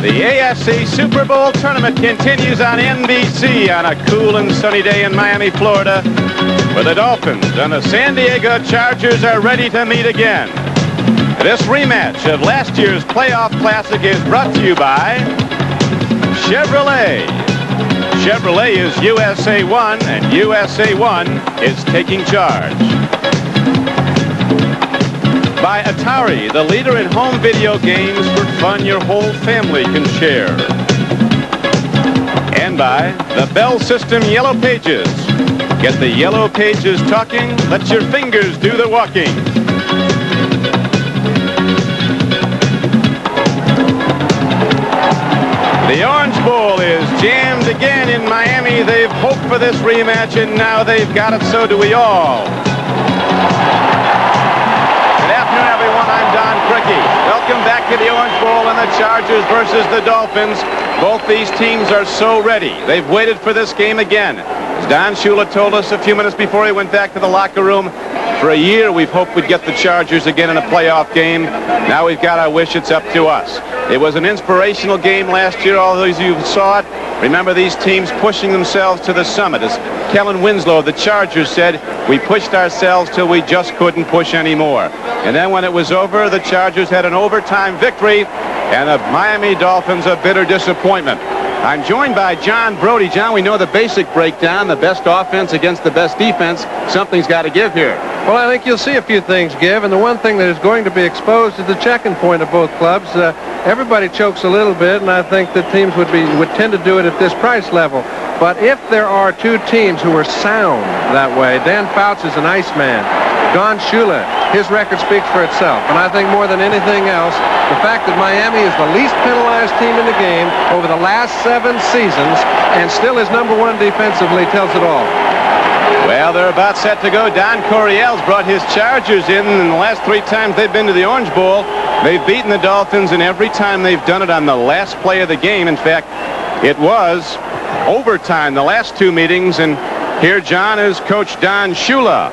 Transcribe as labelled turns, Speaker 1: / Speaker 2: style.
Speaker 1: The AFC Super Bowl tournament continues on NBC on a cool and sunny day in Miami, Florida, where the Dolphins and the San Diego Chargers are ready to meet again. This rematch of last year's playoff classic is brought to you by Chevrolet. Chevrolet is USA 1, and USA 1 is taking charge. By Atari, the leader in home video games for fun your whole family can share. And by the Bell System Yellow Pages. Get the Yellow Pages talking, let your fingers do the walking. The Orange Bowl is jammed again in Miami. They've hoped for this rematch, and now they've got it, so do we all. Welcome back to the Orange Bowl and the Chargers versus the Dolphins. Both these teams are so ready. They've waited for this game again. As Don Shula told us a few minutes before he went back to the locker room, for a year we've hoped we'd get the Chargers again in a playoff game. Now we've got our wish. It's up to us. It was an inspirational game last year. All those of you who saw it, remember these teams pushing themselves to the summit. As Kellen Winslow of the Chargers said, we pushed ourselves till we just couldn't push anymore. And then when it was over, the Chargers had an overtime victory, and the Miami Dolphins a bitter disappointment. I'm joined by John Brody. John, we know the basic breakdown, the best offense against the best defense. Something's got to give here.
Speaker 2: Well, I think you'll see a few things give, and the one thing that is going to be exposed is the checking point of both clubs. Everybody chokes a little bit, and I think that teams would tend to do it at this price level. But if there are two teams who are sound that way, Dan Fouts is an Iceman. Don Shula, his record speaks for itself. And I think more than anything else, the fact that Miami is the least penalized team in the game over the last 7 seasons and still is #1 defensively tells it all.
Speaker 1: Well, they're about set to go. Don Coryell's brought his Chargers in the last 3 times they've been to the Orange Bowl. They've beaten the Dolphins, and every time they've done it on the last play of the game. In fact, it was overtime the last 2 meetings, and here, John, is Coach Don Shula.